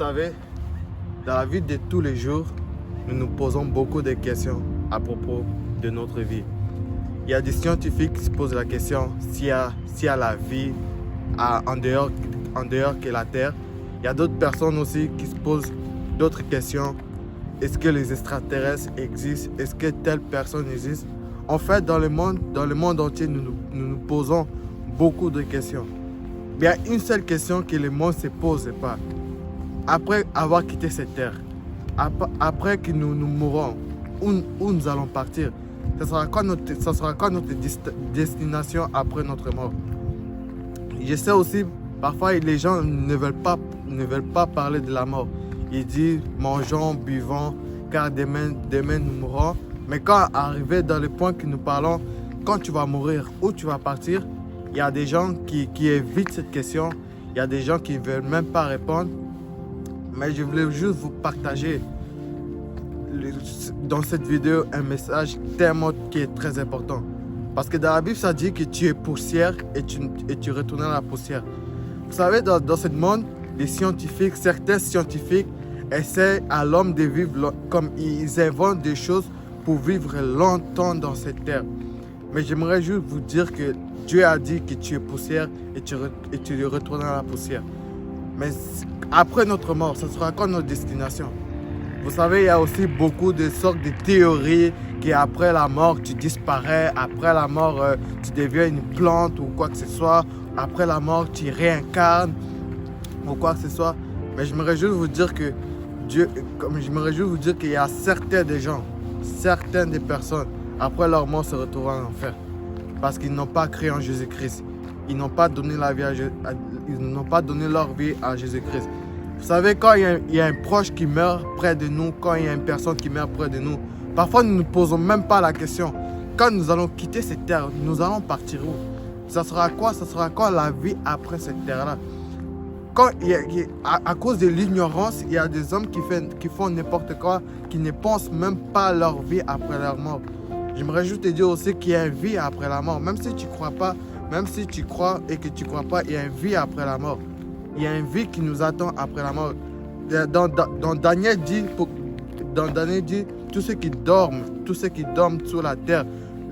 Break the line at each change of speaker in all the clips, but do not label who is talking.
savez, dans la vie de tous les jours, nous nous posons beaucoup de questions à propos de notre vie. Il y a des scientifiques qui se posent la question s'il y a la vie en dehors que la Terre. Il y a d'autres personnes aussi qui se posent d'autres questions. Est-ce que les extraterrestres existent? Est-ce que telle personne existe? En fait, dans le monde entier, nous nous posons beaucoup de questions. Mais il y a une seule question que le monde ne se pose pas. Après avoir quitté cette terre, après que nous mourrons, où nous allons partir? Ça sera quoi notre destination après notre mort? Je sais aussi, parfois les gens ne veulent pas parler de la mort. Ils disent mangeons, buvons, car demain nous mourrons. Mais quand arrivé dans le point que nous parlons, quand tu vas mourir, où tu vas partir, il y a des gens qui évitent cette question. Il y a des gens qui ne veulent même pas répondre. Mais je voulais juste vous partager dans cette vidéo un message tellement qui est très important. Parce que dans la Bible, ça dit que tu es poussière et tu retournes à la poussière. Vous savez, dans ce monde, certains scientifiques essaient à l'homme de vivre comme ils inventent des choses pour vivre longtemps dans cette terre. Mais j'aimerais juste vous dire que Dieu a dit que tu es poussière et tu retournes à la poussière. Mais après notre mort, ce sera quoi notre destination? Vous savez, il y a aussi beaucoup de sortes de théories qu'après la mort, tu disparais. Après la mort, tu deviens une plante ou quoi que ce soit. Après la mort, tu réincarnes ou quoi que ce soit. Mais j'aimerais juste vous dire que qu'il y a certaines des personnes, après leur mort, se retrouvent en enfer. Parce qu'ils n'ont pas cru en Jésus-Christ. Ils n'ont pas donné leur vie à Jésus-Christ. Vous savez, quand il y a un proche qui meurt près de nous, quand il y a une personne qui meurt près de nous, parfois nous ne nous posons même pas la question. Quand nous allons quitter cette terre, nous allons partir où? Ça sera quoi? Ça sera quoi la vie après cette terre-là? À cause de l'ignorance, il y a des hommes qui font n'importe quoi, qui ne pensent même pas à leur vie après leur mort. J'aimerais juste te dire aussi qu'il y a une vie après la mort. Même si tu crois pas, même si tu crois et que tu crois pas, il y a une vie après la mort. Il y a une vie qui nous attend après la mort. Dans Daniel dit, tous ceux qui dorment sur la terre,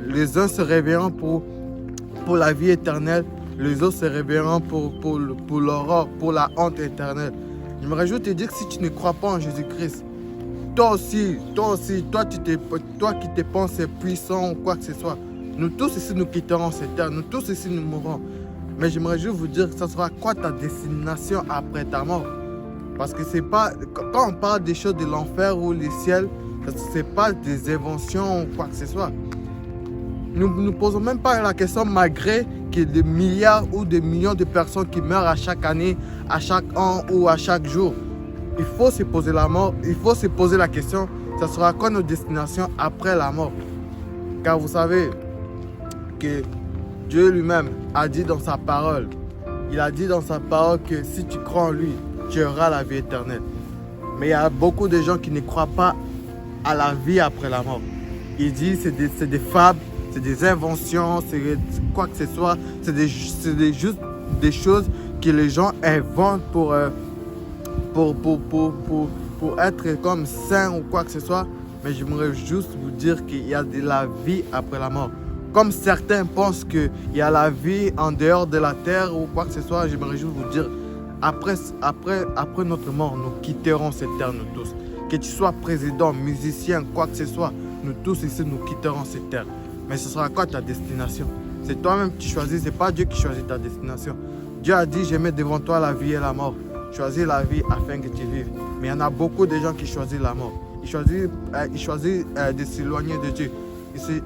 les uns se réveilleront pour la vie éternelle, les autres se réveilleront pour l'aurore, pour la honte éternelle. J'aimerais juste te dire que si tu ne crois pas en Jésus-Christ, toi qui te penses puissant ou quoi que ce soit, nous tous ici nous quitterons cette terre, nous tous ici nous mourrons. Mais j'aimerais juste vous dire que ça sera quoi ta destination après ta mort? Parce que c'est pas, quand on parle des choses de l'enfer ou le ciel, c'est pas des inventions ou quoi que ce soit. Nous ne nous posons même pas la question malgré qu'il y ait des milliards ou des millions de personnes qui meurent à chaque année, à chaque an ou à chaque jour. Il faut se poser la question, ça sera quoi notre destination après la mort? Car vous savez que Dieu lui-même a dit dans sa parole, il a dit dans sa parole que si tu crois en lui, tu auras la vie éternelle. Mais il y a beaucoup de gens qui ne croient pas à la vie après la mort. Il dit c'est des fables, c'est des inventions, c'est quoi que ce soit, c'est juste des choses que les gens inventent pour être comme saint ou quoi que ce soit. Mais j'aimerais juste vous dire qu'il y a de la vie après la mort. Comme certains pensent qu'il y a la vie en dehors de la terre ou quoi que ce soit, j'aimerais juste vous dire, après notre mort, nous quitterons cette terre, nous tous. Que tu sois président, musicien, quoi que ce soit, nous tous ici, nous quitterons cette terre. Mais ce sera quoi ta destination? C'est toi-même qui choisis, c'est pas Dieu qui choisit ta destination. Dieu a dit, je mets devant toi la vie et la mort. Choisis la vie afin que tu vives. Mais il y en a beaucoup de gens qui choisissent la mort. Ils choisissent de s'éloigner de Dieu.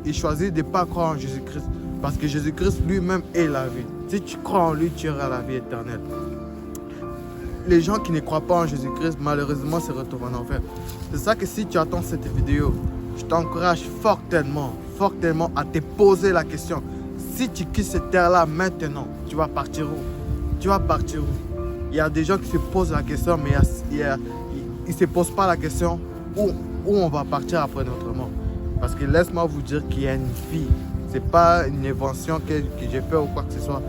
Ils choisissent de ne pas croire en Jésus-Christ. Parce que Jésus-Christ lui-même est la vie. Si tu crois en lui, tu auras la vie éternelle. Les gens qui ne croient pas en Jésus-Christ, malheureusement, se retrouvent en enfer. C'est ça que si tu attends cette vidéo, je t'encourage fortement à te poser la question. Si tu quittes cette terre-là maintenant, tu vas partir où? Tu vas partir où? Il y a des gens qui se posent la question, mais ils ne se posent pas la question où on va partir après notre mort. Parce que laisse-moi vous dire qu'il y a une vie. Ce n'est pas une invention que j'ai fait ou quoi que ce soit.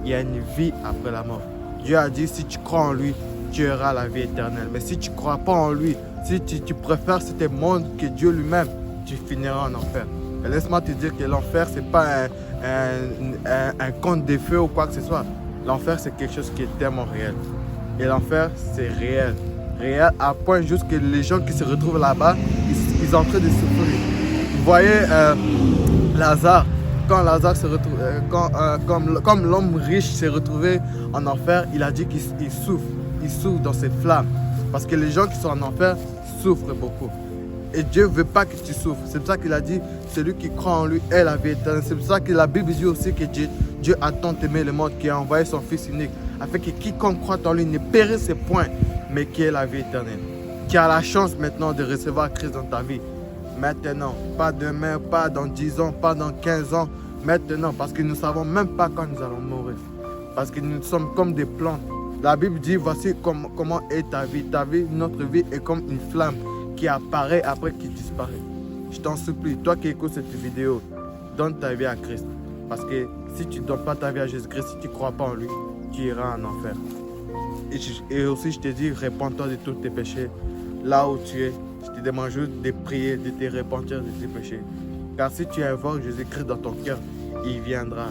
Il y a une vie après la mort. Dieu a dit, si tu crois en lui, tu auras la vie éternelle. Mais si tu ne crois pas en lui, si tu préfères ce monde que Dieu lui-même, tu finiras en enfer. Et laisse-moi te dire que l'enfer, ce n'est pas un conte de feu ou quoi que ce soit. L'enfer, c'est quelque chose qui est tellement réel. Et l'enfer, c'est réel. Réel à point juste que les gens qui se retrouvent là-bas, ils sont en train de souffrir. Vous voyez Lazare, quand Lazare se retrouve, comme l'homme riche s'est retrouvé en enfer, il a dit qu'il souffre. Il souffre dans ses flammes. Parce que les gens qui sont en enfer souffrent beaucoup. Et Dieu ne veut pas que tu souffres. C'est pour ça qu'il a dit, celui qui croit en lui est la vie éternelle. C'est pour ça que la Bible dit aussi que Dieu a tant aimé le monde qu'il a envoyé son Fils unique, afin que quiconque croit en lui ne périsse point, mais qui ait la vie éternelle. Qui a la chance maintenant de recevoir Christ dans ta vie. Maintenant, pas demain, pas dans 10 ans, pas dans 15 ans. Maintenant, parce que nous ne savons même pas quand nous allons mourir. Parce que nous sommes comme des plantes. La Bible dit, voici comment est ta vie. Ta vie, notre vie est comme une flamme qui apparaît après qui disparaît. Je t'en supplie, toi qui écoutes cette vidéo, donne ta vie à Christ. Parce que si tu ne donnes pas ta vie à Jésus-Christ, si tu ne crois pas en lui, tu iras en enfer. Et aussi, je te dis, répands-toi de tous tes péchés. Là où tu es, je te demande juste de prier, de te repentir de tes péchés. Car si tu invoques Jésus-Christ dans ton cœur, il viendra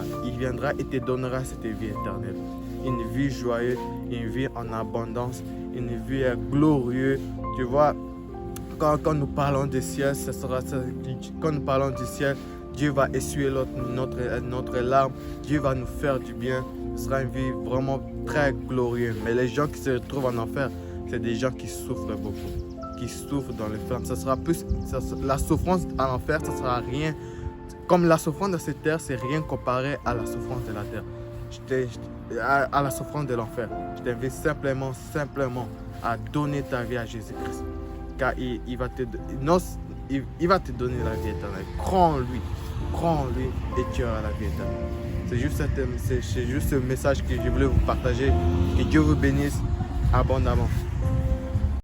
et te donnera cette vie éternelle. Une vie joyeuse, une vie en abondance, une vie glorieuse. Tu vois, quand nous parlons du ciel, quand nous parlons du ciel, Dieu va essuyer notre larme, Dieu va nous faire du bien. Ce sera une vie vraiment très glorieuse. Mais les gens qui se retrouvent en enfer, c'est des gens qui souffrent beaucoup, qui souffrent dans les flammes. La souffrance à l'enfer, ça sera rien. Comme la souffrance de cette terre, c'est rien comparé à la souffrance de la terre. À la souffrance de l'enfer. Je t'invite simplement à donner ta vie à Jésus-Christ. Car il va te donner la vie éternelle. Crois en lui et tu auras la vie éternelle. C'est juste ce message que je voulais vous partager. Que Dieu vous bénisse abondamment.